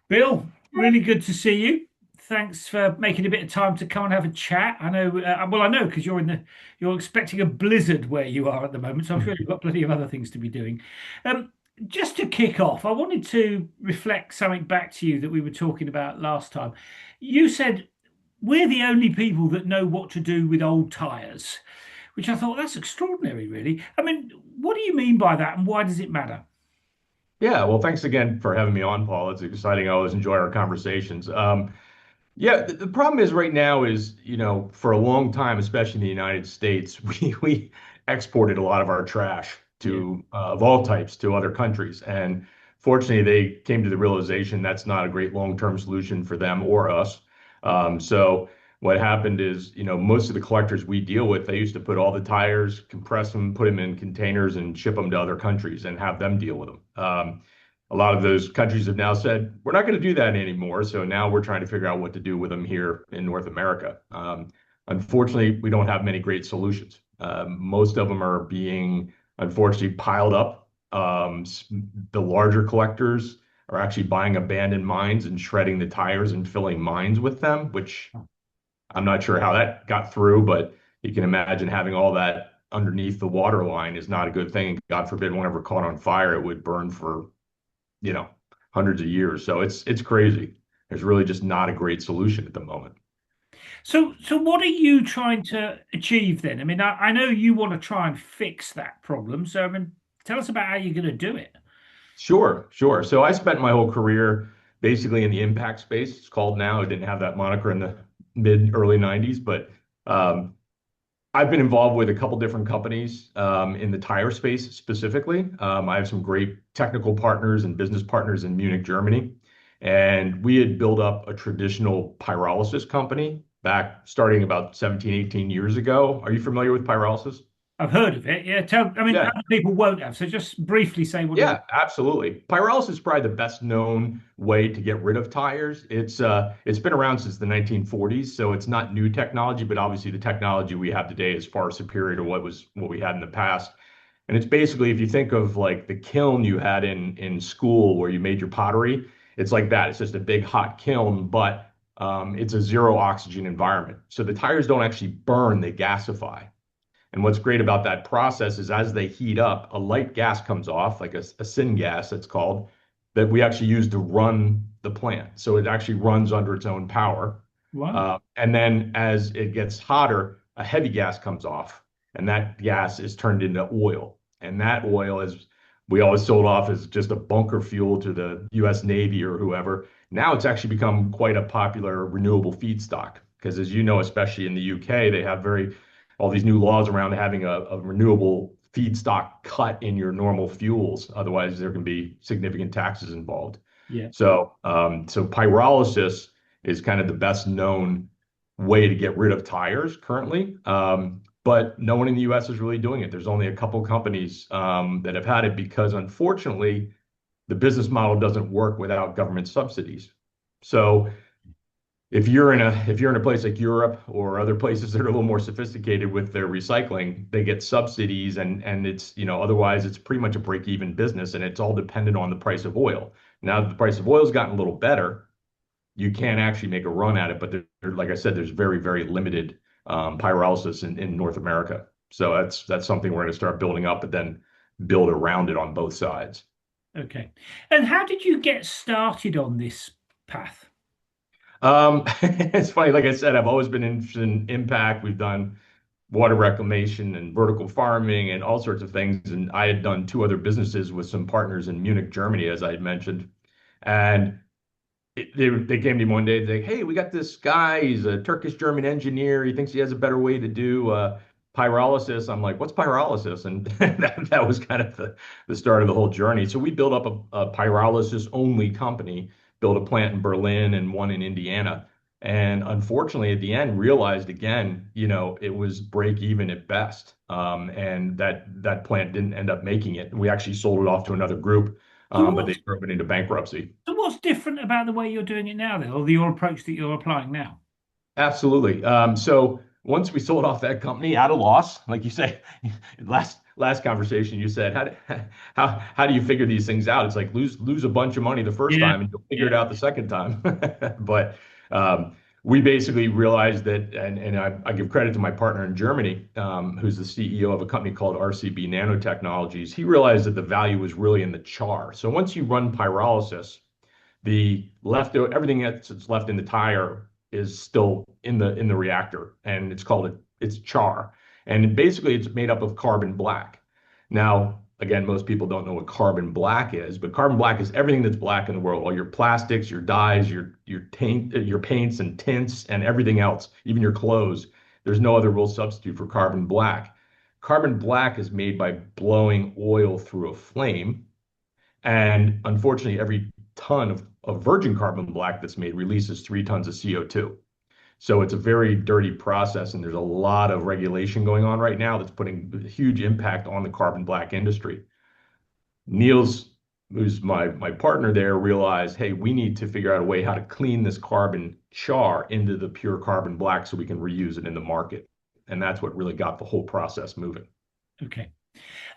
Bill, really good to see you. Thanks for making a bit of time to come and have a chat. I know, well, I know because you're expecting a blizzard where you are at the moment, so I'm sure you've got plenty of other things to be doing. Um, just to kick off, I wanted to reflect something back to you that we were talking about last time. You said we're the only people that know what to do with old tyres, which I thought that's extraordinary, really. I mean, what do you mean by that, and why does it matter? Yeah, well, thanks again for having me on, Paul. It's exciting. I always enjoy our conversations. Yeah, the problem is right now is, for a long time, especially in the United States, we exported a lot of our trash Yeah. to of all types to other countries, and fortunately, they came to the realization that's not a great long-term solution for them or us. So what happened is, most of the collectors we deal with, they used to put all the tires, compress them, put them in containers, and ship them to other countries and have them deal with them. A lot of those countries have now said, we're not going to do that anymore. So now we're trying to figure out what to do with them here in North America. Unfortunately, we don't have many great solutions. Most of them are being, unfortunately, piled up. The larger collectors are actually buying abandoned mines and shredding the tires and filling mines with them, which I'm not sure how that got through, but you can imagine having all that underneath the water line is not a good thing. God forbid, whenever caught on fire, it would burn for you know, hundreds of years. So it's crazy. There's really just not a great solution at the moment. So what are you trying to achieve then? I mean, I know you want to try and fix that problem. So, I mean, tell us about how you're going to do it. Sure, sure. So I spent my whole career basically in the impact space. It's called now. It didn't have that moniker in the mid early 90s, but um, I've been involved with a couple different companies in the tire space specifically. I have some great technical partners and business partners in Munich, Germany. And we had built up a traditional pyrolysis company back starting about 17, 18 years ago. Are you familiar with pyrolysis? I've heard of it. Yeah, I mean, Yeah, other people won't have. So just briefly say what it is. yeah, absolutely. Pyrolysis is probably the best known way to get rid of tires. It's been around since the 1940s, so it's not new technology, but obviously the technology we have today is far superior to what we had in the past. And it's basically if you think of like the kiln you had in school where you made your pottery, it's like that. It's just a big hot kiln, but it's a zero oxygen environment. So the tires don't actually burn, they gasify. And what's great about that process is as they heat up, a light gas comes off, like a syngas, it's called, that we actually use to run the plant. So it actually runs under its own power. Right. And then as it gets hotter, a heavy gas comes off, and that gas is turned into oil. And that oil is, we always sold off as just a bunker fuel to the US Navy or whoever. Now it's actually become quite a popular renewable feedstock. Because as you know, especially in the UK, they have all these new laws around having a renewable feedstock cut in your normal fuels. Otherwise, there can be significant taxes involved. Yeah. So pyrolysis is kind of the best known way to get rid of tires currently. But no one in the US is really doing it. There's only a couple companies that have had it because unfortunately, the business model doesn't work without government subsidies. So if you're in a place like Europe or other places that are a little more sophisticated with their recycling, they get subsidies and it's, otherwise it's pretty much a break-even business and it's all dependent on the price of oil. Now that the price of oil's gotten a little better, you can actually make a run at it, but like I said, there's very, very limited pyrolysis in North America. So that's something we're going to start building up, but then build around it on both sides. Okay. And how did you get started on this path? It's funny, like I said, I've always been interested in impact. We've done water reclamation and vertical farming and all sorts of things. And I had done two other businesses with some partners in Munich, Germany, as I had mentioned. And they came to me one day, they hey, we got this guy, he's a Turkish German engineer. He thinks he has a better way to do pyrolysis. I'm like, what's pyrolysis? And that was kind of the start of the whole journey. So we built up a pyrolysis only company, built a plant in Berlin and one in Indiana. And unfortunately, at the end, realized again, it was break even at best. And that plant didn't end up making it. We actually sold it off to another group, So but they what's drove it into bankruptcy. so what's different about the way you're doing it now then, or your approach that you're applying now? Absolutely. So once we sold off that company at a loss, like you say, last conversation, you said, how do you figure these things out? It's like lose a bunch of money the first Yeah, time and you'll figure yeah, it out the second time. But we basically realized that, and I give credit to my partner in Germany, who's the CEO of a company called RCB Nanotechnologies. He realized that the value was really in the char. So once you run pyrolysis, the left everything that's left in the tire is still in the reactor, and it's char, and basically it's made up of carbon black. Now, again, most people don't know what carbon black is, but carbon black is everything that's black in the world, all your plastics, your dyes, your paints and tints, and everything else, even your clothes. There's no other real substitute for carbon black. Carbon black is made by blowing oil through a flame, and unfortunately, every ton of virgin carbon black that's made releases 3 tons of CO2. So it's a very dirty process, and there's a lot of regulation going on right now that's putting a huge impact on the carbon black industry. Niels, who's my partner there, realized, hey, we need to figure out a way how to clean this carbon char into the pure carbon black so we can reuse it in the market. And that's what really got the whole process moving. okay.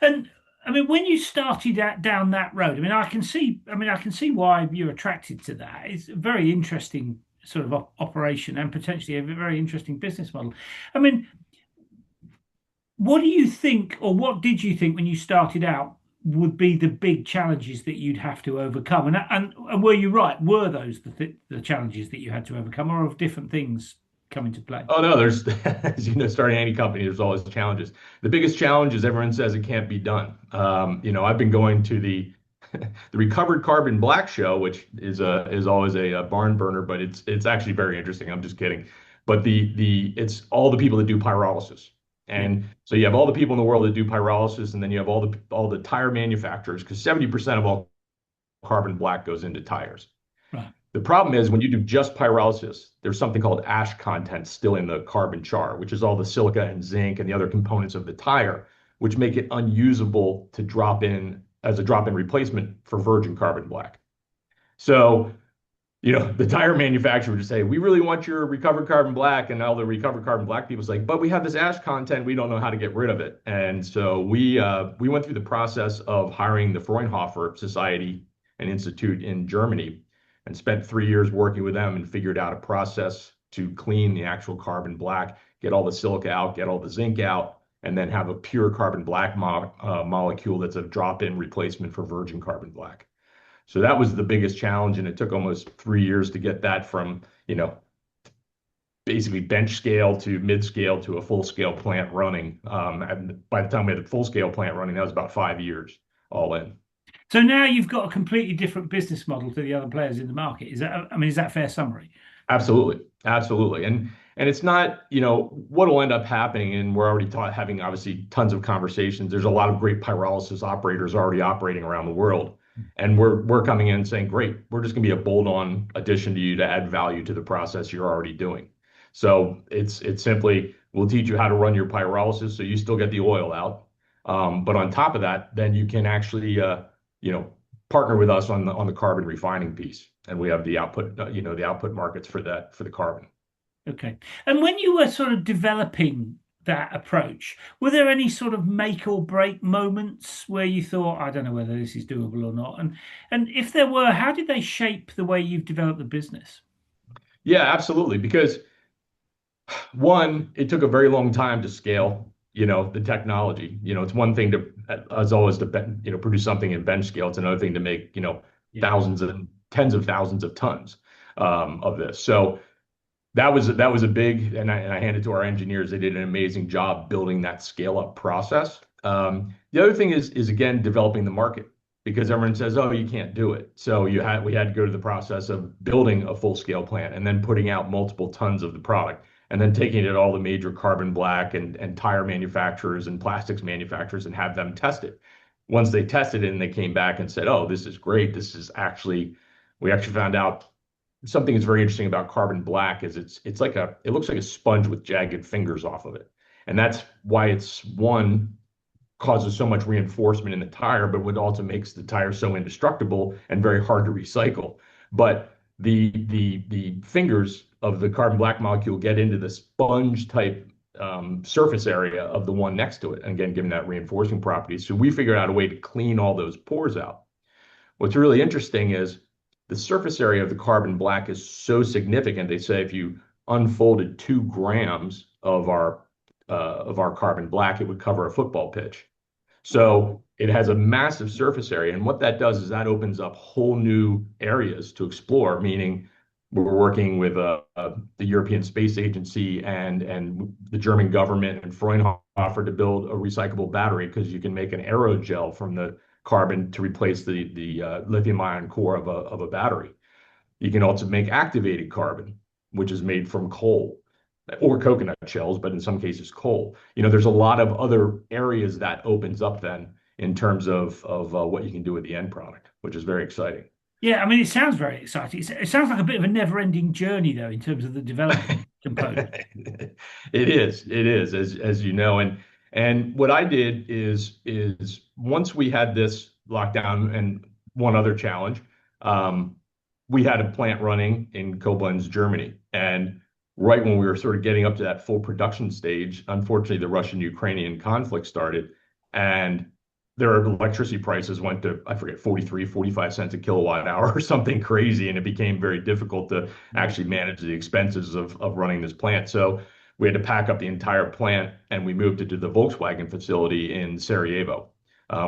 And I mean, when you started down that road, I mean, I can see why you're attracted to that. It's a very interesting sort of operation and potentially a very interesting business model. I mean, what do you think, or what did you think when you started out would be the big challenges that you'd have to overcome? And were you right? Were those the challenges that you had to overcome, or have different things come into play? Oh no, there's as you know, starting any company, there's always challenges. The biggest challenge is everyone says it can't be done. I've been going to the the Recovered Carbon Black show, which is always a barn burner, but it's actually very interesting. I'm just kidding. But the it's all the people that do pyrolysis. Yeah, And so you have all the people in the world that do pyrolysis, and then you have all the tire manufacturers, because 70% of all carbon black goes into tires. right. The problem is when you do just pyrolysis, there's something called ash content still in the carbon char, which is all the silica and zinc and the other components of the tire, which make it unusable to drop in as a drop-in replacement for virgin carbon black. So, the tire manufacturer would just say, we really want your recovered carbon black. And all the recovered carbon black people's like, but we have this ash content. We don't know how to get rid of it. And so we went through the process of hiring the Fraunhofer Society and Institute in Germany and spent 3 years working with them and figured out a process to clean the actual carbon black, get all the silica out, get all the zinc out, and then have a pure carbon black molecule that's a drop-in replacement for virgin carbon black. So that was the biggest challenge, and it took almost 3 years to get that from, basically bench scale to mid scale to a full scale plant running. And by the time we had the full scale plant running, that was about 5 years all in. So now you've got a completely different business model to the other players in the market. Is that a fair summary? Absolutely. Absolutely. And it's not, what'll end up happening, and we're already having obviously tons of conversations. There's a lot of great pyrolysis operators already operating around the world. And we're coming in and saying, great, we're just gonna be a bolt-on addition to you to add value to the process you're already doing. So it's simply we'll teach you how to run your pyrolysis so you still get the oil out. But on top of that, then you can actually partner with us on the carbon refining piece, and we have the output the output markets for that for the carbon. Okay. And when you were sort of developing that approach, were there any sort of make or break moments where you thought, I don't know whether this is doable or not? And if there were, how did they shape the way you've developed the business? Yeah, absolutely. Because one, it took a very long time to scale, the technology. It's one thing to, as always, to produce something in bench scale. It's another thing to make, Yeah. thousands and tens of thousands of tons of this. So that was a big, and I hand it to our engineers. They did an amazing job building that scale up process. The other thing is again developing the market, because everyone says, oh, you can't do it. So we had to go to the process of building a full scale plant and then putting out multiple tons of the product, and then taking it to all the major carbon black and tire manufacturers and plastics manufacturers and have them test it. Once they tested it and they came back and said, oh, this is great. We actually found out something that's very interesting about carbon black is it looks like a sponge with jagged fingers off of it. And that's why it's one causes so much reinforcement in the tire, but what also makes the tire so indestructible and very hard to recycle. But the fingers of the carbon black molecule get into the sponge type surface area of the one next to it. And again, given that reinforcing property. So we figured out a way to clean all those pores out. What's really interesting is the surface area of the carbon black is so significant. They say if you unfolded 2 grams of our carbon black, it would cover a football pitch. So it has a massive surface area. And what that does is that opens up whole new areas to explore, meaning we're working with the European Space Agency and the German government and Fraunhofer to build a recyclable battery because you can make an aerogel from the carbon to replace the lithium ion core of a battery. You can also make activated carbon, which is made from coal or coconut shells, but in some cases coal. There's a lot of other areas that opens up then in terms of what you can do with the end product, which is very exciting. Yeah, I mean, it sounds very exciting. It sounds like a bit of a never-ending journey, though, in terms of the development component. It is, as you know, and what I did is once we had this lockdown and one other challenge, we had a plant running in Koblenz, Germany, and right when we were sort of getting up to that full production stage, unfortunately, the Russian-Ukrainian conflict started, and their electricity prices went to, I forget, 43, 45 cents a kilowatt hour or something crazy, and it became very difficult to actually manage the expenses of running this plant. So we had to pack up the entire plant, and we moved it to the Volkswagen facility in Sarajevo,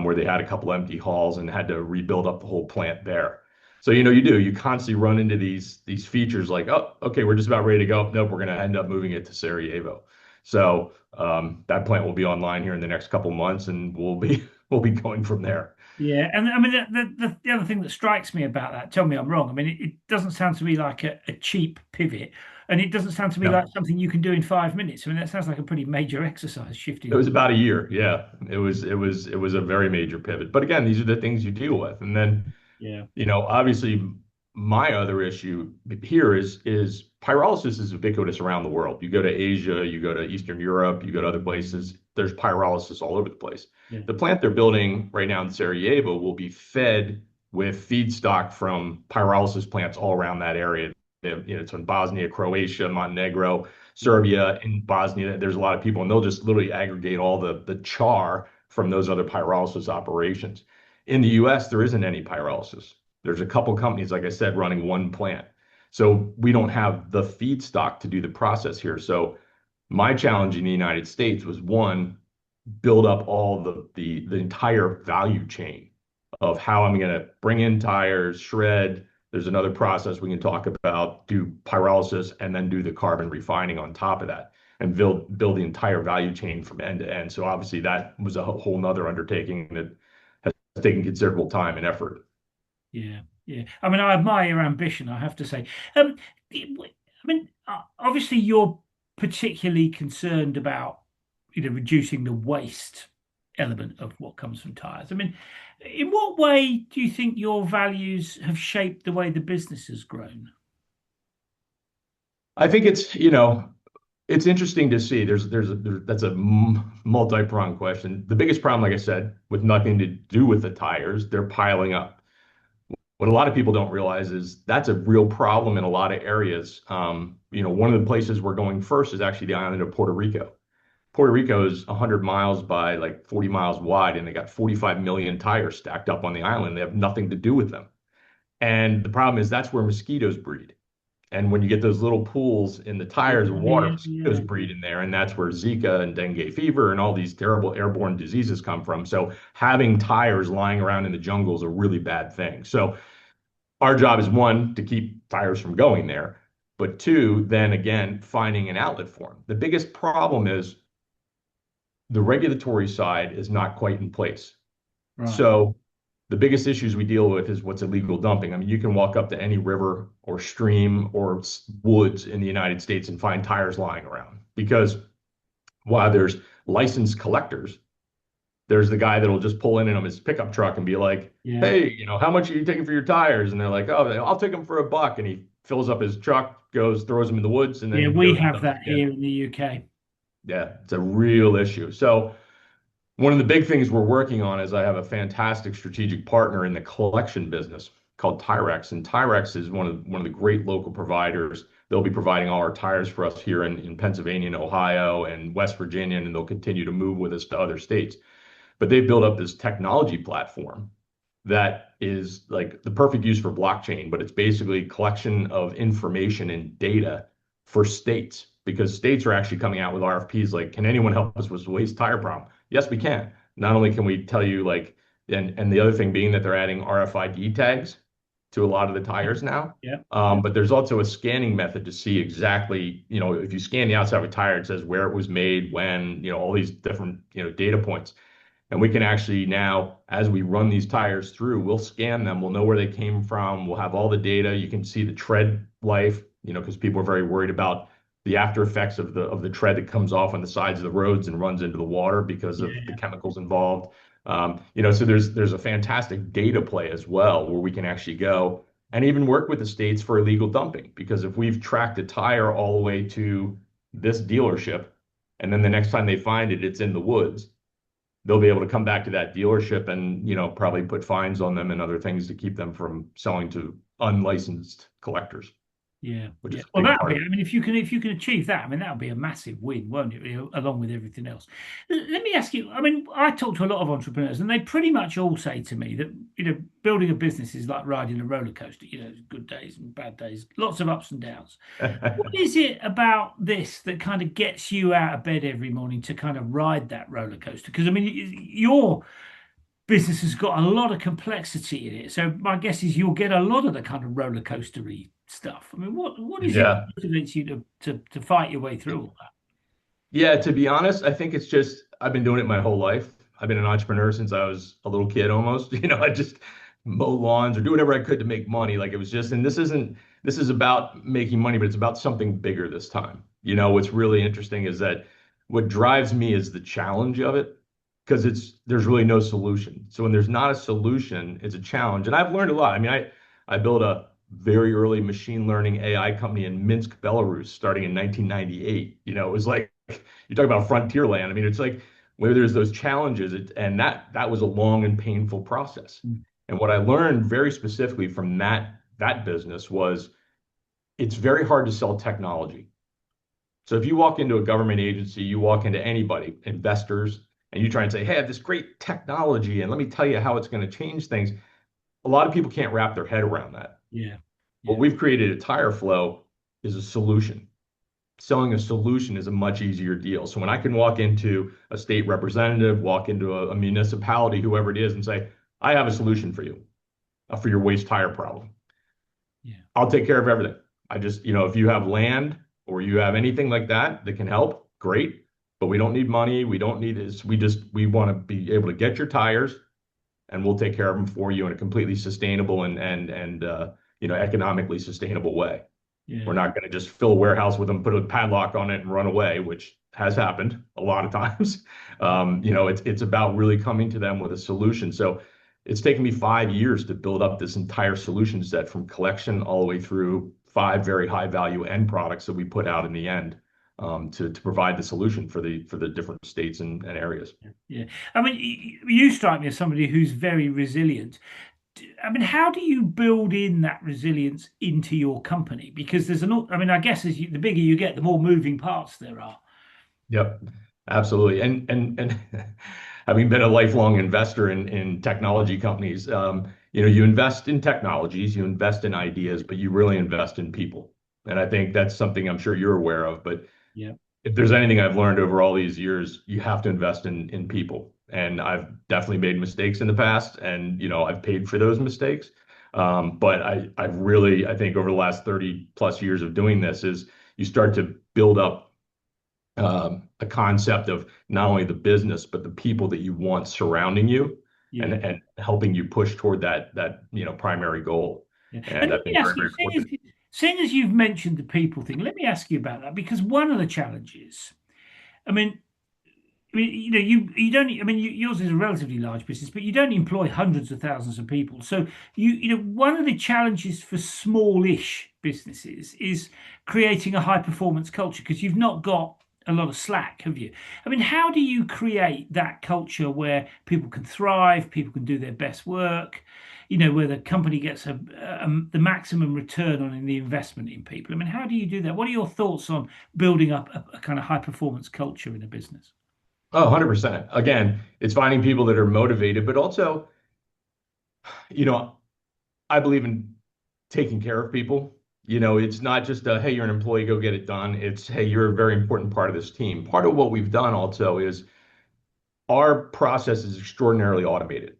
where they had a couple empty halls and had to rebuild up the whole plant there. So you constantly run into these features like, oh, okay, we're just about ready to go. Nope, we're going to end up moving it to Sarajevo. So that plant will be online here in the next couple months, and we'll be going from there. Yeah, and I mean the other thing that strikes me about that, tell me I'm wrong. I mean, it doesn't sound to me like a cheap pivot, and it doesn't sound to me No, like something you can do in 5 minutes. I mean, that sounds like a pretty major exercise it was shifting. about a year. Yeah, it was a very major pivot. But again, these are the things you deal with, and then Yeah, obviously my other issue here is pyrolysis is ubiquitous around the world. You go to Asia, you go to Eastern Europe, you go to other places, there's pyrolysis all over the place. yeah, The plant they're building right now in Sarajevo will be fed with feedstock from pyrolysis plants all around that area. It's in Bosnia, Croatia, Montenegro, Serbia, in Bosnia. There's a lot of people, and they'll just literally aggregate all the char from those other pyrolysis operations. In the US, there isn't any pyrolysis. There's a couple companies, like I said, running one plant. So we don't have the feedstock to do the process here. So my challenge in the United States was one, build up all the entire value chain of how I'm going to bring in tires, shred. There's another process we can talk about, do pyrolysis, and then do the carbon refining on top of that and build the entire value chain from end to end. So obviously that was a whole nother undertaking that has taken considerable time and effort. yeah, yeah. I mean, I admire your ambition, I have to say. I mean, obviously you're particularly concerned about, reducing the waste element of what comes from tires. I mean, in what way do you think your values have shaped the way the business has grown? I think it's interesting to see. That's a multi-pronged question. The biggest problem, like I said, with nothing to do with the tires, they're piling up. What a lot of people don't realize is that's a real problem in a lot of areas. One of the places we're going first is actually the island of Puerto Rico. Puerto Rico is 100 miles by like 40 miles wide, and they got 45 million tires stacked up on the island. They have nothing to do with them. And the problem is that's where mosquitoes breed. And when you get those little pools in the tires of water, Yeah, mosquitoes yeah, breed in there, and that's where Zika and dengue fever and all these terrible airborne diseases come from. So having tires lying around in the jungle is a really bad thing. So our job is one, to keep tires from going there, but two, then again, finding an outlet for them. The biggest problem is the regulatory side is not quite in place. right. So the biggest issues we deal with is what's illegal dumping. I mean, you can walk up to any river or stream or woods in the United States and find tires lying around because while there's licensed collectors, there's the guy that'll just pull in on his pickup truck and be like, Yeah, hey, how much are you taking for your tires? And they're like, oh, I'll take them for $1. And he fills up his truck, goes, throws them in the woods, and yeah, then we goes and have dumps that again. here in the UK. Yeah, it's a real issue. So one of the big things we're working on is I have a fantastic strategic partner in the collection business called Tyrex, and Tyrex is one of the great local providers they'll be providing all our tires for us here in Pennsylvania and Ohio and West Virginia, and they'll continue to move with us to other states. But they built up this technology platform that is like the perfect use for blockchain, but it's basically collection of information and data for states because states are actually coming out with RFPs like, can anyone help us with the waste tire problem? Yes, we can. Not only can we tell you like, and the other thing being that they're adding RFID tags to a lot of the tires now. Yeah. Yeah. But there's also a scanning method to see exactly, if you scan the outside of a tire, it says where it was made, when, all these different, data points. And we can actually now, as we run these tires through, we'll scan them. We'll know where they came from. We'll have all the data. You can see the tread life, because people are very worried about the after effects of the tread that comes off on the sides of the roads and runs into the water because of the Yeah. chemicals involved. So there's a fantastic data play as well where we can actually go and even work with the states for illegal dumping. Because if we've tracked a tire all the way to this dealership, and then the next time they find it, it's in the woods, they'll be able to come back to that dealership and, probably put fines on them and other things to keep them from selling to unlicensed collectors, Yeah, which yeah. is a Well, big that'll part be. of I mean, if you can achieve that, I mean, that'll be a massive win, won't it? Along with everything else. Let me ask you. I mean, I talk to a lot of entrepreneurs, and they pretty much all say to me that building a business is like riding a roller coaster. Good days and bad days, lots of ups and downs. What it. is it about this that kind of gets you out of bed every morning to kind of ride that roller coaster? Because I mean, your business has got a lot of complexity in it. So my guess is you'll get a lot of the kind of roller coastery stuff. I mean, what is it Yeah. that motivates you to fight your way through all that? Yeah, to be honest, I think it's just I've been doing it my whole life. I've been an entrepreneur since I was a little kid almost. I just mow lawns or do whatever I could to make money. Like it was just, and this is about making money, but it's about something bigger this time. What's really interesting is that what drives me is the challenge of it because there's really no solution. So when there's not a solution, it's a challenge. And I've learned a lot. I mean, I built a very early machine learning AI company in Minsk, Belarus, starting in 1998. It was like you talk about frontier land. I mean, it's like where there's those challenges, and that was a long and painful process. Mm. And what I learned very specifically from that business was it's very hard to sell technology. So if you walk into a government agency, you walk into anybody, investors, and you try and say, "Hey, I have this great technology, and let me tell you how it's going to change things." A lot of people can't wrap their head around that. Yeah, What yeah, we've created at Tyreflow is a solution. Selling a solution is a much easier deal. So when I can walk into a state representative, walk into a municipality, whoever it is, and say, I have a solution for you, for your waste tire problem. yeah, I'll take care of everything. I just, if you have land or you have anything like that that can help, great. But we don't need money. We don't need this. We want to be able to get your tires and we'll take care of them for you in a completely sustainable and economically sustainable way. We're yeah, not going to just fill a warehouse with them, put a padlock on it, and run away, which has happened a lot of times. It's about really coming to them with a solution. So it's taken me 5 years to build up this entire solution set from collection all the way through 5 very high value end products that we put out in the end to provide the solution for the different states and areas. yeah. I mean, you strike me as somebody who's very resilient. I mean, how do you build in that resilience into your company? Because I mean, I guess the bigger you get, the more moving parts there are. Yep, absolutely. And having been a lifelong investor in technology companies, you invest in technologies, you invest in ideas, but you really invest in people. And I think that's something I'm sure you're aware of. But Yeah, if there's anything I've learned over all these years, you have to invest in people. And I've definitely made mistakes in the past, and I've paid for those mistakes. But I think over the last 30 plus years of doing this is you start to build up a concept of not only the business but the people that you want surrounding you yeah, and helping you push toward that primary goal. yeah. And And let I've me been very ask you, very fortunate. seeing as you've mentioned the people thing, let me ask you about that because one of the challenges, I mean, you don't. I mean, yours is a relatively large business, but you don't employ hundreds of thousands of people. So one of the challenges for smallish businesses is creating a high performance culture because you've not got a lot of slack, have you? I mean, how do you create that culture where people can thrive, people can do their best work, where the company gets the maximum return on the investment in people? I mean, how do you do that? What are your thoughts on building up a kind of high performance culture in a business? Oh, 100%. Again, it's finding people that are motivated, but also, you know, I believe in taking care of people. It's not just hey, you're an employee, go get it done. It's, hey, you're a very important part of this team. Part of what we've done also is our process is extraordinarily automated.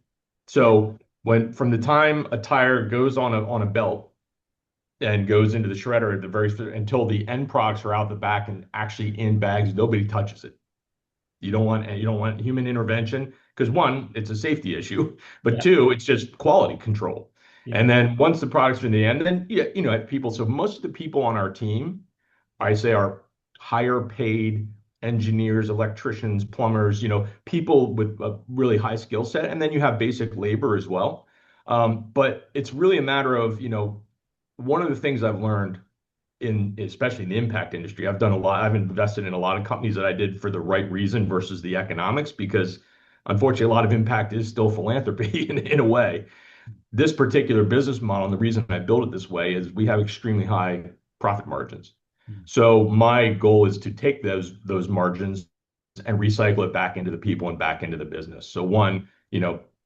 Yeah, So when from the time a tire goes on a belt and goes into the shredder at the very until the end products are out the back and actually in bags, nobody touches it. You don't want human intervention because one, it's a safety issue, but yeah, two, it's just quality control. yeah, And then once the products are in the end, then yeah, people. So most of the people on our team, I say, are higher paid engineers, electricians, plumbers, people with a really high skill set. And then you have basic labor as well. But it's really a matter of, one of the things I've learned especially in the impact industry. I've done a lot. I've invested in a lot of companies that I did for the right reason versus the economics, because unfortunately, a lot of impact is still philanthropy in a way. This particular business model, and the reason I built it this way, is we have extremely high profit margins. mm, So my goal is to take those margins and recycle it back into the people and back into the business. So one,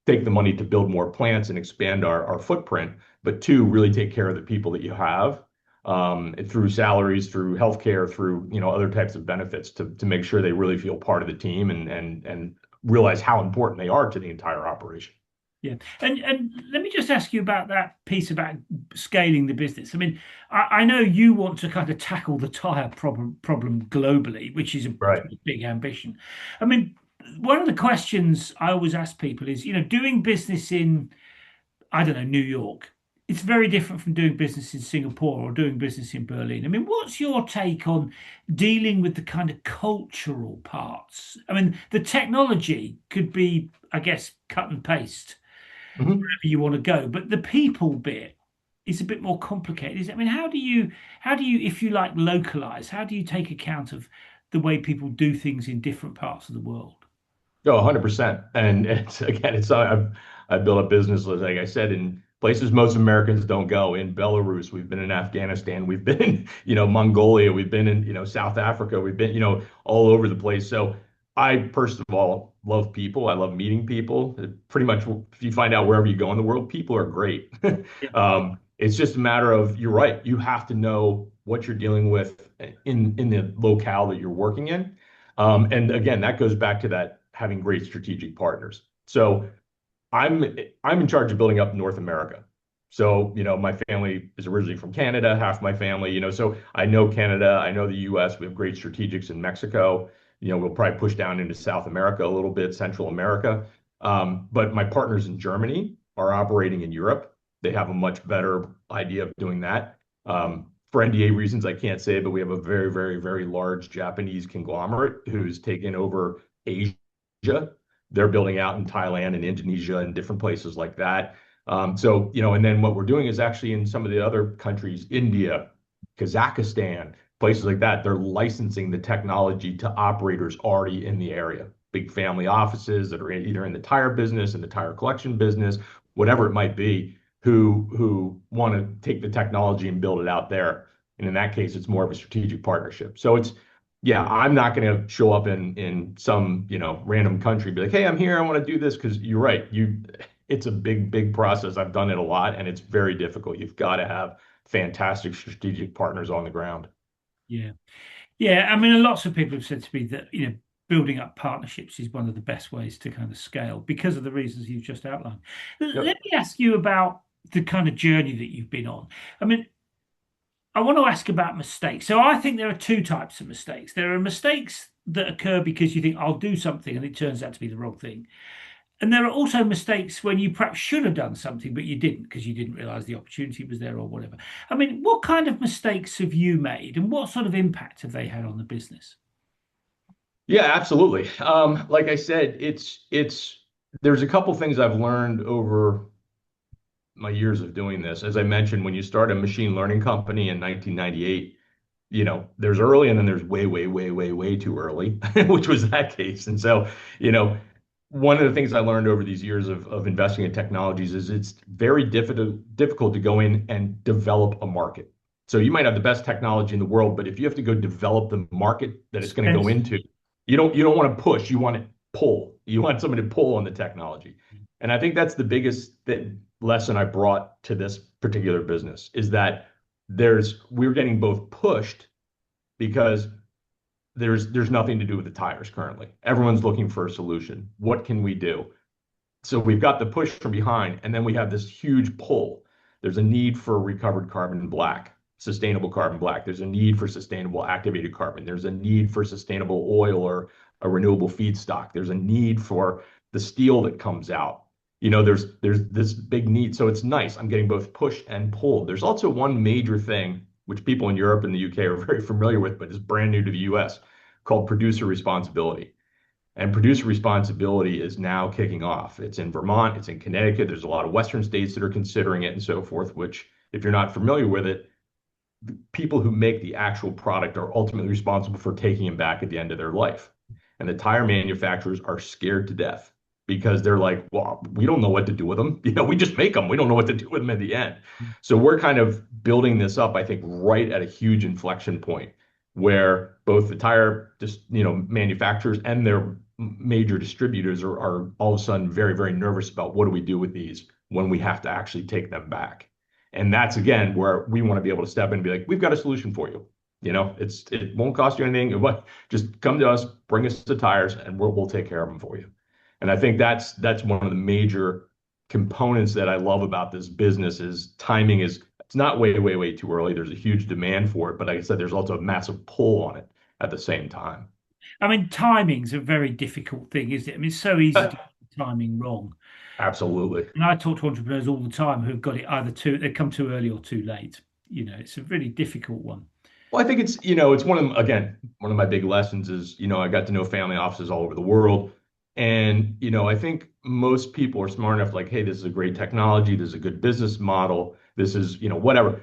take the money to build more plants and expand our footprint, but two, really take care of the people that you have, through salaries, through healthcare, through other types of benefits to make sure they really feel part of the team and realize how important they are to the entire operation. yeah. And let me just ask you about that piece about scaling the business. I mean, I know you want to kind of tackle the tire problem globally, which is a Right. pretty big ambition. I mean, one of the questions I always ask people is, doing business in, I don't know, New York. It's very different from doing business in Singapore or doing business in Berlin. I mean, what's your take on dealing with the kind of cultural parts? I mean, the technology could be, I guess, cut and paste Mhm. wherever you want to go, but the people bit is a bit more complicated. I mean, how do you, if you like, localize? How do you take account of the way people do things in different parts of the world? Oh, 100%. And it's again, I've built a business, like I said, in places most Americans don't go. In Belarus, we've been in Afghanistan, we've been in, Mongolia, we've been in, South Africa, we've been, all over the place. So I, first of all, love people. I love meeting people. Pretty much, if you find out wherever you go in the world, people are great. Yeah, It's just a matter of, you're right, you have to know what you're dealing with in the locale that you're working in. And again, that goes back to that having great strategic partners. So I'm in charge of building up North America. So, my family is originally from Canada, half my family, so I know Canada, I know the US, we have great strategics in Mexico. We'll probably push down into South America a little bit, Central America. But my partners in Germany are operating in Europe. They have a much better idea of doing that. For NDA reasons, I can't say, but we have a very, very, very large Japanese conglomerate who's taken over Asia. They're building out in Thailand and Indonesia and different places like that. So, and then what we're doing is actually in some of the other countries, India, Kazakhstan, places like that, they're licensing the technology to operators already in the area. Big family offices that are either in the tire business, in the tire collection business, whatever it might be, who want to take the technology and build it out there. And in that case, it's more of a strategic partnership. So yeah, I'm not going to show up in some, random country, be like, hey, I'm here, I want to do this, because you're right. It's a big, big process. I've done it a lot, and it's very difficult. You've got to have fantastic strategic partners on the ground. yeah. Yeah, I mean, lots of people have said to me that, building up partnerships is one of the best ways to kind of scale because of the reasons you've just outlined. Let Yep. me ask you about the kind of journey that you've been on. I mean, I want to ask about mistakes. So I think there are two types of mistakes. There are mistakes that occur because you think I'll do something and it turns out to be the wrong thing. And there are also mistakes when you perhaps should have done something, but you didn't because you didn't realize the opportunity was there or whatever. I mean, what kind of mistakes have you made and what sort of impact have they had on the business? Yeah, absolutely. Like I said, there's a couple things I've learned over my years of doing this. As I mentioned, when you start a machine learning company in 1998, there's early and then there's way, way, way, way, way too early, which was that case. And so, you know, one of the things I learned over these years of investing in technologies is it's very difficult to go in and develop a market. So you might have the best technology in the world, but if you have to go develop the market that it's going to go Expensive. into, you don't want to push, you want to pull. You want someone to pull on the technology. And I think that's the biggest lesson I brought to this particular business is that we're getting both pushed because there's nothing to do with the tires currently. Everyone's looking for a solution. What can we do? So we've got the push from behind, and then we have this huge pull. There's a need for recovered carbon black, sustainable carbon black. There's a need for sustainable activated carbon. There's a need for sustainable oil or a renewable feedstock. There's a need for the steel that comes out. There's this big need. So it's nice. I'm getting both push and pull. There's also one major thing which people in Europe and the UK are very familiar with, but is brand new to the US, called producer responsibility. And producer responsibility is now kicking off. It's in Vermont, it's in Connecticut. There's a lot of Western states that are considering it and so forth, which, if you're not familiar with it, the people who make the actual product are ultimately responsible for taking them back at the end of their life. And the tire manufacturers are scared to death because they're like, well, we don't know what to do with them. We just make them. We don't know what to do with them at the end. So we're kind of building this up, I think, right at a huge inflection point where both the tire manufacturers and their major distributors are all of a sudden very, very nervous about what do we do with these when we have to actually take them back. And that's again where we want to be able to step in and be like, we've got a solution for you. It won't cost you anything. Just come to us, bring us the tires, and we'll take care of them for you. And I think that's one of the major components that I love about this business is timing it's not way, way, way too early. There's a huge demand for it, but like I said, there's also a massive pull on it at the same time. I mean, timing's a very difficult thing, isn't it? I mean, it's so easy to get the timing wrong. Absolutely. And I talk to entrepreneurs all the time who've got it they come too early or too late. It's a really difficult one. Well, I think it's one of my big lessons is, I got to know family offices all over the world. And, I think most people are smart enough, like, hey, this is a great technology. This is a good business model. This is, whatever.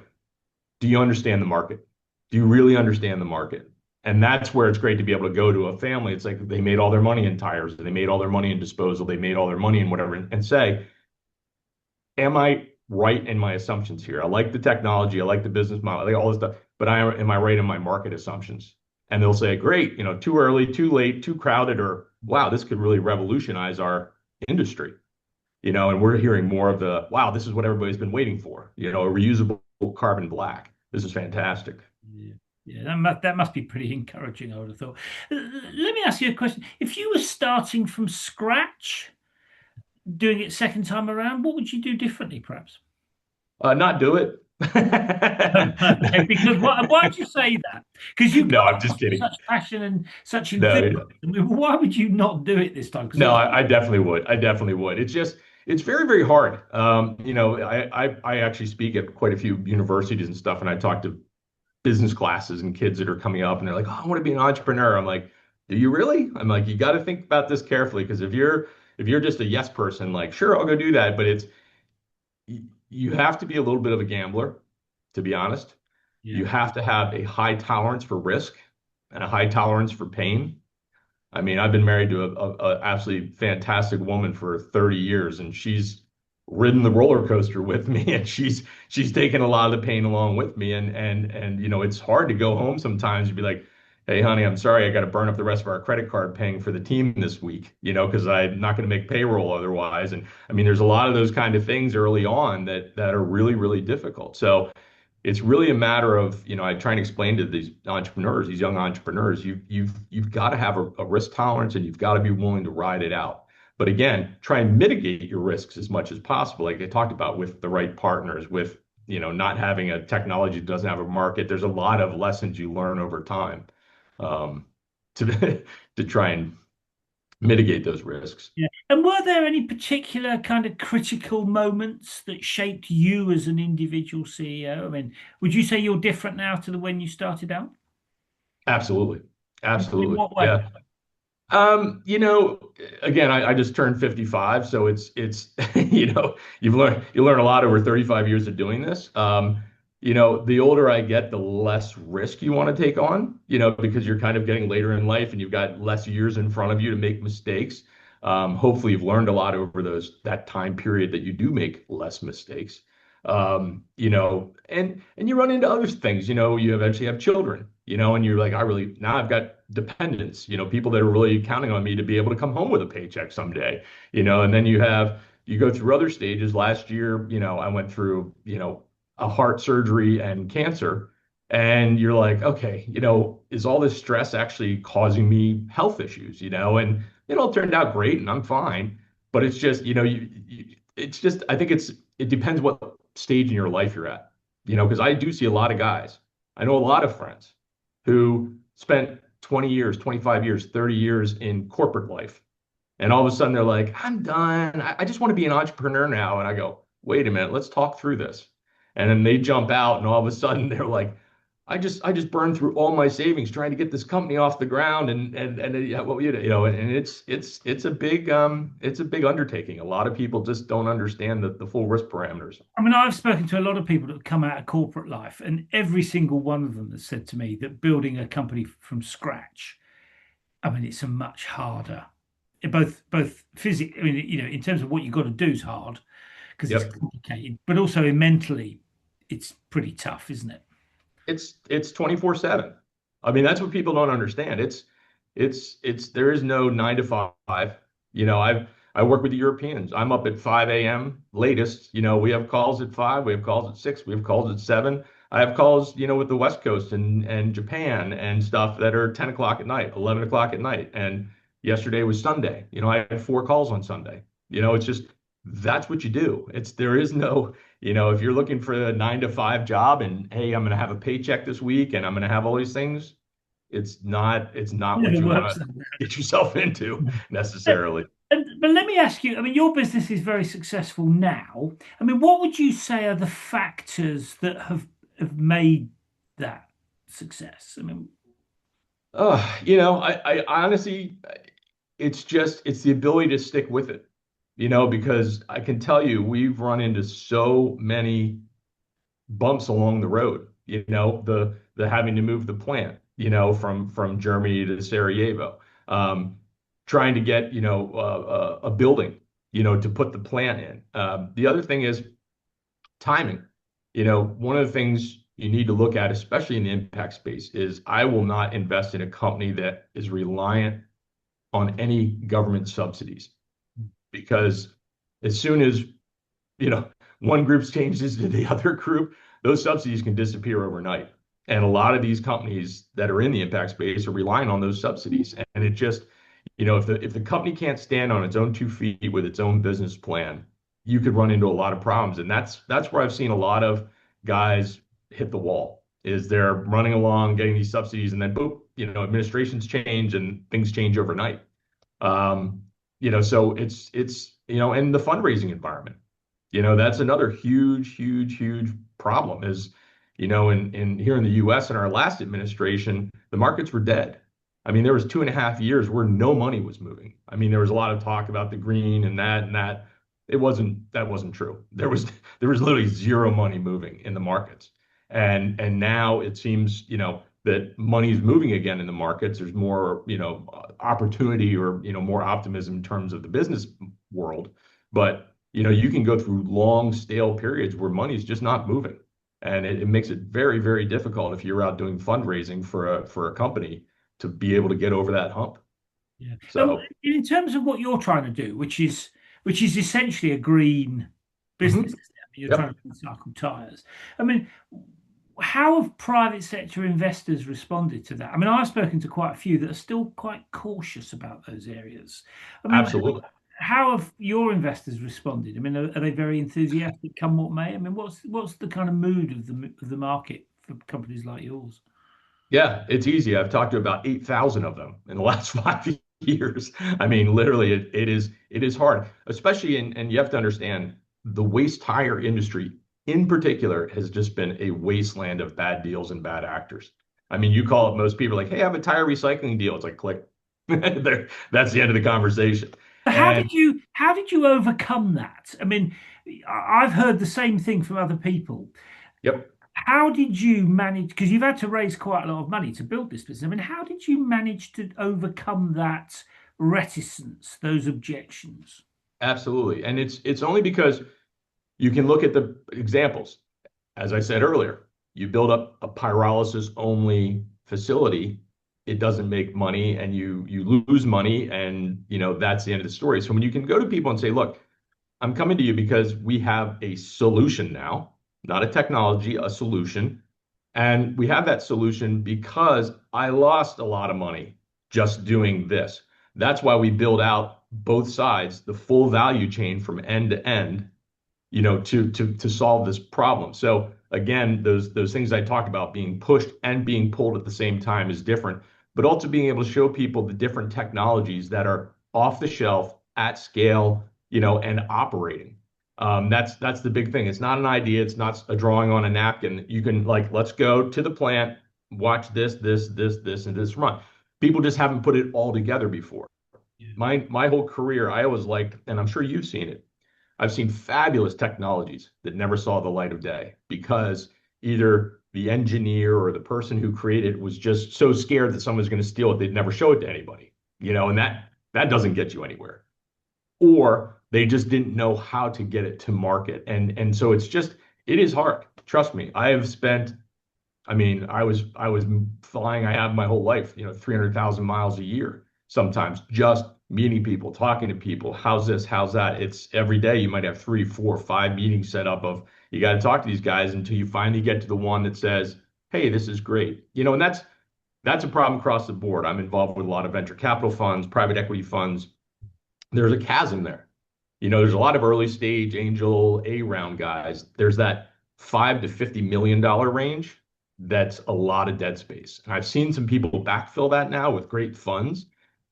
Do you understand the market? Do you really understand the market? And that's where it's great to be able to go to a family. It's like they made all their money in tires. They made all their money in disposal. They made all their money in whatever and say, am I right in my assumptions here? I like the technology. I like the business model. I like all this stuff. But am I right in my market assumptions? And they'll say, great, too early, too late, too crowded, or wow, this could really revolutionize our industry. And we're hearing more of wow, this is what everybody's been waiting for, a reusable carbon black. This is fantastic. Yeah. Yeah, that must be pretty encouraging, I would have thought. Let me ask you a question. If you were starting from scratch, doing it second time around, what would you do differently, perhaps? Not do it. Okay, because why would you say that? Because you've No, got I'm just kidding. such passion and such enthusiasm. No, I mean, why would you not do it this time? Because no, I definitely would. I definitely would. It's very, very hard. I actually speak at quite a few universities and stuff, and I talk to business classes and kids that are coming up, and they're like, "Oh, I want to be an entrepreneur." I'm like, "Do you really?" I'm like, "You got to think about this carefully, because if you're just a yes person, like, sure, I'll go do that, but you have to be a little bit of a gambler, to be honest. yeah, You have to have a high tolerance for risk and a high tolerance for pain. I mean, I've been married to a absolutely fantastic woman for 30 years, and she's ridden the roller coaster with me, and she's taken a lot of the pain along with me. And it's hard to go home sometimes and be like, "Hey, honey, I'm sorry, I got to burn up the rest of our credit card paying for the team this week, because I'm not going to make payroll otherwise." And I mean, there's a lot of those kind of things early on that are really, really difficult. So it's really a matter of, I try and explain to these entrepreneurs, these young entrepreneurs, you've got to have a risk tolerance, and you've got to be willing to ride it out. But again, try and mitigate your risks as much as possible, like I talked about, with the right partners, with not having a technology that doesn't have a market. There's a lot of lessons you learn over time um, to to try and mitigate those risks. yeah. And were there any particular kind of critical moments that shaped you as an individual CEO? I mean, would you say you're different now to the when you started out? Absolutely, In absolutely, what way? yeah. Again, I just turned 55, so it's you learn a lot over 35 years of doing this. the older I get, the less risk you want to take on, because you're kind of getting later in life and you've got less years in front of you to make mistakes. Hopefully, you've learned a lot over that time period that you do make less mistakes. And you run into other things. You eventually have children, and you're like, now I've got dependents, people that are really counting on me to be able to come home with a paycheck someday, and then you go through other stages. Last year, I went through, a heart surgery and cancer. And you're like, okay, is all this stress actually causing me health issues, And it turned out great and I'm fine. But it's just, it's just, I think it depends what stage in your life you're at, because I do see a lot of guys. I know a lot of friends who spent 20 years, 25 years, 30 years in corporate life. And all of a sudden they're like, I'm done. I just want to be an entrepreneur now. And I go, wait a minute, let's talk through this. And then they jump out and all of a sudden they're like, I just burned through all my savings trying to get this company off the ground. And yeah, well, and it's a big undertaking. A lot of people just don't understand the full risk parameters. I mean, I've spoken to a lot of people that have come out of corporate life, and every single one of them has said to me that building a company from scratch, I mean, it's a much harder, both physically, I mean, in terms of what you've got to do is hard because it's Yep. complicated, but also mentally, it's pretty tough, isn't it? It's 24/7. I mean, that's what people don't understand. There is no 9 to 5. I work with the Europeans. I'm up at 5 a.m. latest. We have calls at 5, we have calls at 6, we have calls at 7. I have calls, with the West Coast and Japan and stuff that are 10 o'clock at night, 11 o'clock at night. And yesterday was Sunday. I had 4 calls on Sunday. It's just that's what you do. There is no, if you're looking for a 9 to 5 job and hey, I'm going to have a paycheck this week and I'm going to have all these things, it's not It what never you want works to like get yourself into that. necessarily. But let me ask you, I mean, your business is very successful now. I mean, what would you say are the factors that have made that success? I mean, I honestly, it's the ability to stick with it, because I can tell you we've run into so many bumps along the road, the having to move the plant, from Germany to Sarajevo, trying to get, a building, to put the plant in. The other thing is timing. One of the things you need to look at, especially in the impact space, is I will not invest in a company that is reliant on any government subsidies because as soon as one group's changes to the other group, those subsidies can disappear overnight. And a lot of these companies that are in the impact space are relying on those subsidies. And it just, if the company can't stand on its own 2 feet with its own business plan, you could run into a lot of problems. And that's where I've seen a lot of guys hit the wall, is they're running along, getting these subsidies, and then boom, administrations change and things change overnight. So and the fundraising environment, that's another huge, huge, huge problem is, in here in the US in our last administration, the markets were dead. I mean, there was 2.5 years where no money was moving. I mean, there was a lot of talk about the green and that and that. That wasn't true. There was literally zero money moving in the markets. And now it seems, that money is moving again in the markets. There's more, opportunity or, more optimism in terms of the business world. But, you can go through long, stale periods where money's just not moving. And it makes it very, very difficult if you're out doing fundraising for a company to be able to get over that hump. yeah. So, In terms of what you're trying to do, which is essentially a green business, mhm, isn't it? I mean, you're trying yep. to recycle tires. I mean, how have private sector investors responded to that? I mean, I've spoken to quite a few that are still quite cautious about those areas. I mean, Absolutely. how have your investors responded? I mean, are they very enthusiastic, come what may? I mean, what's the kind of mood of the market for companies like yours? Yeah, it's easy. I've talked to about 8,000 of them in the last 5 years. I mean, literally, it is hard, especially and you have to understand the waste tire industry in particular has just been a wasteland of bad deals and bad actors. I mean, you call it, most people are like, hey, I have a tire recycling deal. It's like, click. That's the end of the conversation. But And how did you overcome that? I mean, I've heard the same thing from other people. yep. How did you manage? Because you've had to raise quite a lot of money to build this business. I mean, how did you manage to overcome that reticence, those objections? Absolutely. And it's only because you can look at the examples. As I said earlier, you build up a pyrolysis only facility, it doesn't make money and you lose money, and that's the end of the story. So when you can go to people and say, look, I'm coming to you because we have a solution now, not a technology, a solution. And we have that solution because I lost a lot of money just doing this. That's why we build out both sides, the full value chain from end to end, to solve this problem. So again, those things I talked about, being pushed and being pulled at the same time, is different, but also being able to show people the different technologies that are off the shelf at scale, and operating. That's the big thing. It's not an idea. It's not a drawing on a napkin. You can, like, let's go to the plant, watch this, and this run. People just haven't put it all together before. Yeah. My whole career, I always liked, and I'm sure you've seen it, I've seen fabulous technologies that never saw the light of day because either the engineer or the person who created it was just so scared that someone's going to steal it, they'd never show it to anybody, and that doesn't get you anywhere. Or they just didn't know how to get it to market. And so it is hard. Trust me. I mean, I was flying, I have my whole life, 300,000 miles a year, sometimes just meeting people, talking to people. How's this? How's that? It's every day you might have 3, 4, 5 meetings set up of you got to talk to these guys until you finally get to the one that says, hey, this is great. And that's a problem across the board. I'm involved with a lot of venture capital funds, private equity funds. There's a chasm there. There's a lot of early stage angel A round guys. There's that $5 to $50 million range. That's a lot of dead space. And I've seen some people backfill that now with great funds,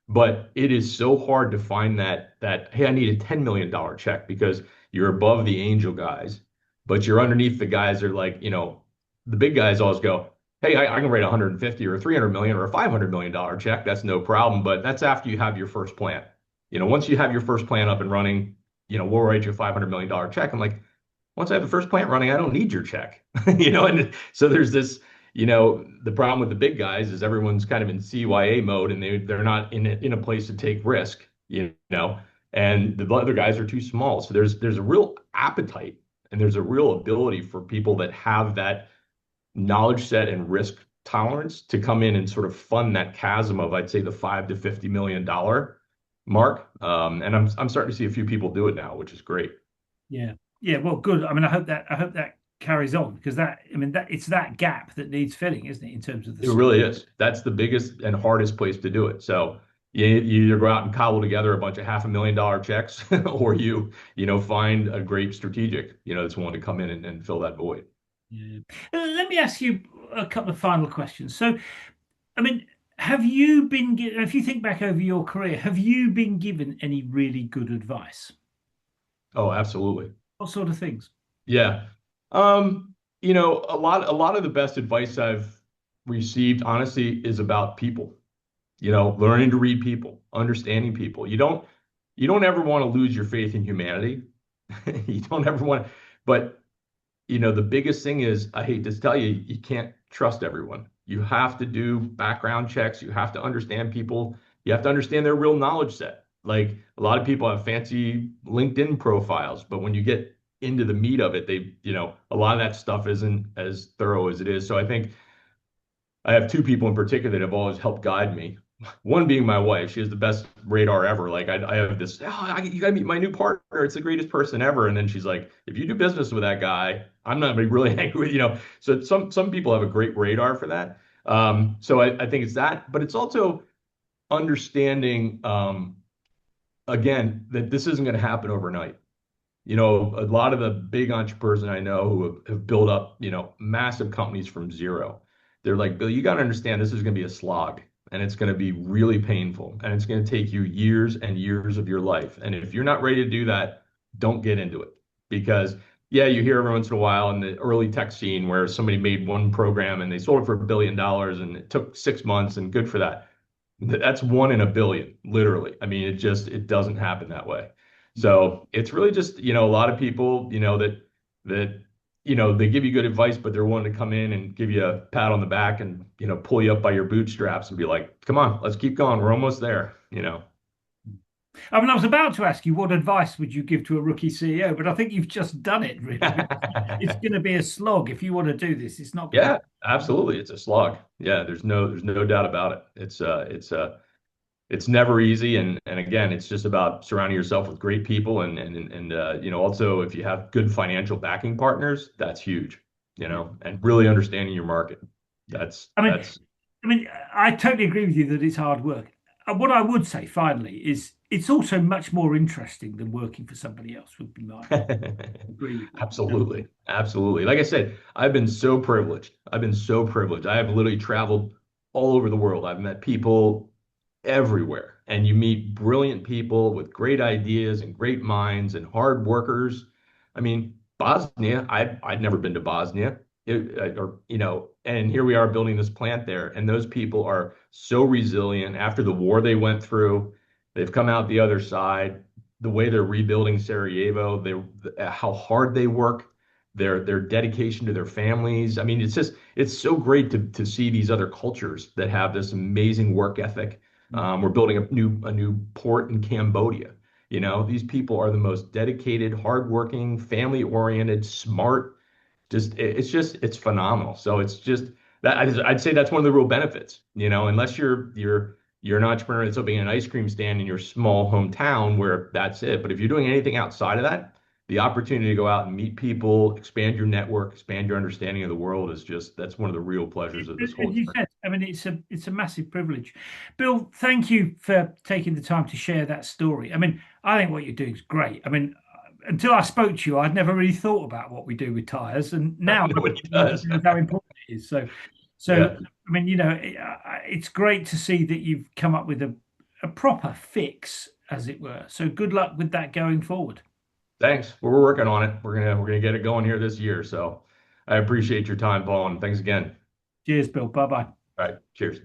but it is so hard to find that hey, I need a $10 million check because you're above the angel guys, but you're underneath the guys that are like, the big guys always go, hey, I can write 150 or 300 million or a $500 million check. That's no problem. But that's after you have your first plant. Once you have your first plant up and running, we'll write you a $500 million check. I'm like, once I have the first plant running, I don't need your check. And so there's this, the problem with the big guys is everyone's kind of in CYA mode and they're not in a place to take risk, and the other guys are too small. So there's a real appetite and there's a real ability for people that have that knowledge set and risk tolerance to come in and sort of fund that chasm of, I'd say, the $5 to $50 million mark. And I'm starting to see a few people do it now, which is great. Yeah. Yeah. Well, good. I mean, I hope that carries on because I mean, that it's that gap that needs filling, isn't it, in terms of the It skill? really is. That's the biggest and hardest place to do it. So you either go out and cobble together a bunch of $500,000 checks, or find a great strategic, that's willing to come in and fill that void. Yeah. Let me ask you a couple of final questions. So, I mean, have you been, if you think back over your career, have you been given any really good advice? Oh, absolutely. What sort of things? Yeah. A lot of the best advice I've received, honestly, is about people. Learning to read people, understanding people. You don't ever want to lose your faith in humanity. You don't ever want to, but the biggest thing is, I hate to tell you, you can't trust everyone. You have to do background checks. You have to understand people. You have to understand their real knowledge set. Like, a lot of people have fancy LinkedIn profiles, but when you get into the meat of it, a lot of that stuff isn't as thorough as it is. So I think I have two people in particular that have always helped guide me. One being my wife. She has the best radar ever. Like, I have this, you gotta meet my new partner. It's the greatest person ever. And then she's like, if you do business with that guy, I'm not gonna be really angry with. So some people have a great radar for that. So I think it's that, but it's also understanding, again, that this isn't going to happen overnight. A lot of the big entrepreneurs that I know who have built up, massive companies from zero. They're like, Bill, you got to understand this is going to be a slog, and it's going to be really painful, and it's going to take you years and years of your life. And if you're not ready to do that, don't get into it. Because yeah, you hear every once in a while in the early tech scene where somebody made one program and they sold it for $1 billion and it took 6 months, and good for that. That's one in a billion, literally. I mean, it doesn't happen that way. So it's really just, a lot of people, that they give you good advice, but they're willing to come in and give you a pat on the back and, pull you up by your bootstraps and be like, come on, let's keep going. We're almost there. I mean, I was about to ask you what advice would you give to a rookie CEO, but I think you've just done it really. It's going to be a slog if you want to do this. It's not going to Yeah, absolutely. It's a slog. Yeah, there's no doubt about it. It's never easy. And again, it's just about surrounding yourself with great people and also if you have good financial backing partners, that's huge, be. and really understanding your market. Yeah. That's I mean, that's I mean, I totally agree with you that it's hard work. What I would say finally is it's also much more interesting than working for somebody else, would be my agree with you. Absolutely. Absolutely. Like I said, I've been so privileged. I've been so privileged. I have literally traveled all over the world. I've met people everywhere, and you meet brilliant people with great ideas and great minds and hard workers. I mean, Bosnia, I'd never been to Bosnia. And here we are building this plant there, and those people are so resilient after the war they went through. They've come out the other side. The way they're rebuilding Sarajevo, how hard they work, their dedication to their families. I mean, it's so great to see these other cultures that have this amazing work ethic. We're building a new port in Cambodia. These people are the most dedicated, hardworking, family-oriented, smart. It's phenomenal. So it's just that I'd say that's one of the real benefits. Unless you're an entrepreneur that's opening an ice cream stand in your small hometown where that's it. But if you're doing anything outside of that, the opportunity to go out and meet people, expand your network, expand your understanding of the world that's one of the real pleasures of this As whole you experience. said, I mean, it's a massive privilege. Bill, thank you for taking the time to share that story. I mean, I think what you're doing is great. I mean, until I spoke to you, I'd never really thought about what we do with tires, and now I Nobody does. understand how important it is. So Yeah. I mean, it's great to see that you've come up with a proper fix, as it were. So good luck with that going forward. Thanks. We're working on it. We're gonna get it going here this year. So I appreciate your time, Paul, and thanks again. Cheers, Bill. Bye bye. All right. Cheers.